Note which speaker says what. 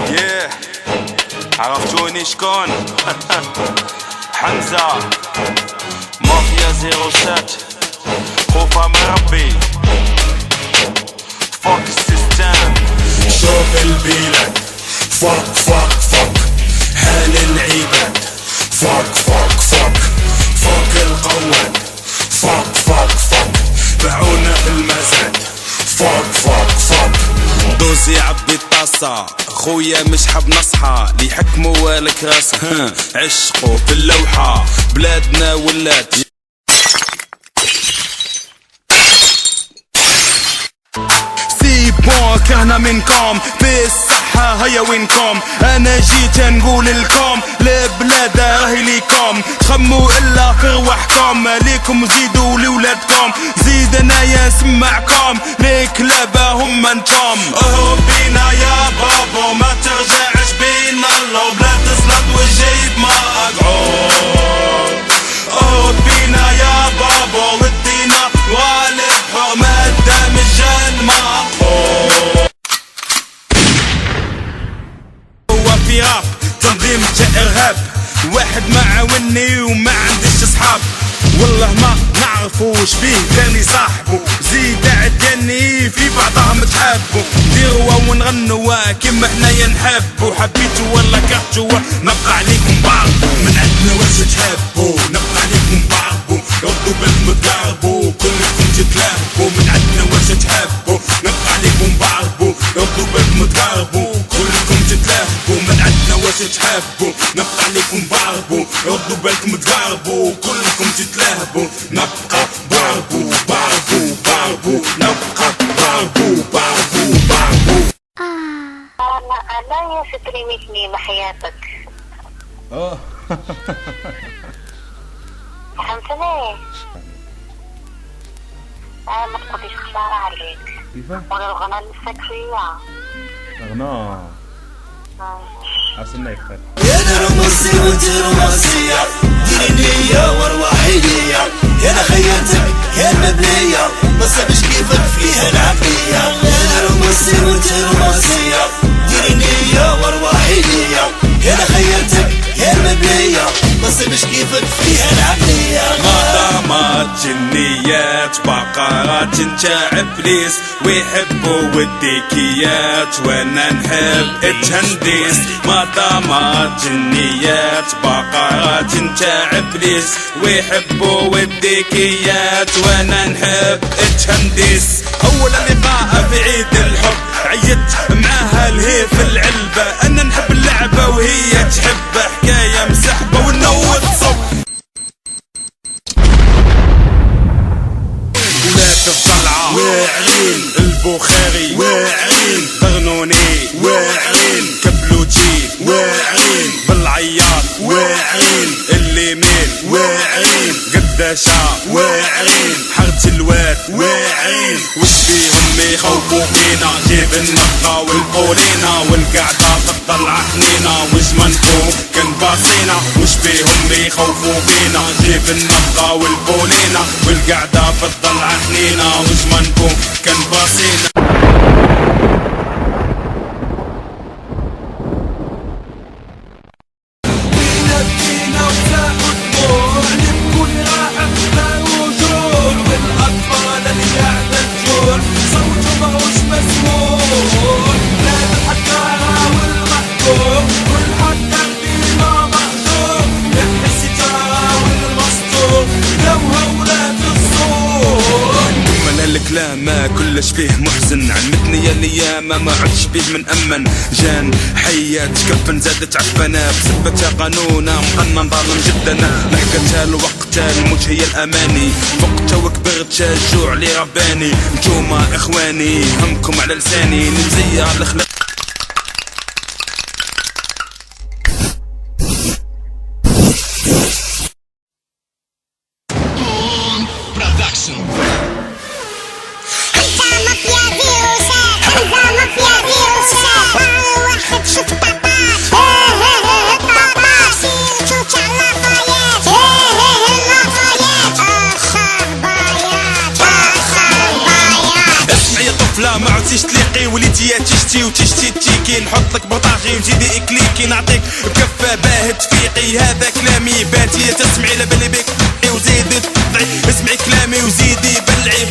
Speaker 1: yeah. عرفتوني شكون؟ حمزة مافيا 07 خوفة من ربي فوق السيستم.
Speaker 2: شوف البلاد فوق فوق فوق حال العباد فوق فوق فوق فوق القواد فوق فوق فوق باعونا في المزاد فوق فوق فوق.
Speaker 1: دوزي عبي الطاسة خويا مش حاب نصحى لي حكموا والك راسه عشقوا في اللوحة بلادنا ولات سيبون كهنا منكم بالصحة هيا وينكم. انا جيت نقول لكم البلاد راهي ليكم تخموا الا في رواحكم ليكم زيدوا لولادكم زيد انايا نسمعكم ليك لابا هم انتم. اهرب بينا يا بابا ما ترجعش بينا الله بلاد تسلط والجيب ما اقعد. اهرب بينا يا بابا ودينا والبحر ما دام الجن ما هو في راب تنظيم ارهاب واحد ما عاوني وما عنديش اصحاب والله ما نعرفوش بيه ثاني صاحبه زيد عدياني في بعضهم تحبوا نديروا ونغنوا كيما حنايا نحبوا حبيتوا ولا كرهتوا نبقى عليكم بعض
Speaker 2: من عندنا واش تحبوا نبقى عليكم بعض ردوا بالمضاربوا كلكم تتلاهبوا. من عندنا واش تحبوا نبقى عليكم بعض ردوا بالمضاربوا كلكم تتلاهبوا. من عندنا واش تحبوا نبقى عليكم بعض ردوا بالكم تقاربوا كلكم تتلاهبوا. نبقى بعضو بعضو بعضو نبقى بعضو بعضو بعضو.
Speaker 3: لا يا ستري مثلي لحياتك. فهمتني؟ ما تقوليش خسارة عليك. ولا الغنى لسك فيا.
Speaker 1: غنى عسلنا يكفر.
Speaker 4: يا رومانسي وانت رومانسية ديري نية وارواحي ليا يا انا خيرتك يا المبنية ما صابش كيفك فيها العقلية. يا رومانسي وانت رومانسية ديري نية وارواحي ليا يا انا خيرتك يا المبنية ما صابش كيفك فيها العقلية.
Speaker 1: ما دامت جنيات بقرات انت ابليس ويحبوا وديكيات وانا نحب التهنديس. ما دامت جنيات بقرات انت ابليس ويحبوا وديكيات وانا نحب التهنديس. اول لقاء في عيد الحب عيدت معاها الهيف العلبة انا نحب اللعبة وهي تحب حكاية مسحبة ونوت صب ولاد الضلعة واعرين البخاري واعرين بغنوني واعرين كبلوتي واعرين بالعياط واعرين الليمين واعرين قداشة واعرين حرت الواد واعرين وش فيهم يخوفوا فينا جيب النقطة والقولينا والقعدة في الضلعة حنينة وجمنكم كان باصينا وش فيهم يخوفوا فينا جيب النقطة والقولينا والقعدة في الضلعة حنينة وجمنكم كان باصينا. الكلام كلش فيه محزن علمتني يا الايام ما عدش بيه من امن جان حيات كفن زادت عفنا بسبتها قانونا مقنن ظالم جدا لحقتها الوقت الموت هي الاماني فقتها وكبرت الجوع لي رباني نتوما اخواني همكم على لساني نمزية الاخلاق ما عدتيش تليق تفيقي وليتي تشتي وتشتي تيكي نحطك بطاجي وزيدي اكليكي نعطيك بكفة باه تفيقي هذا كلامي بانتي تسمعي لبالي بك وزيدي تطلعي اسمعي كلامي وزيدي بلعي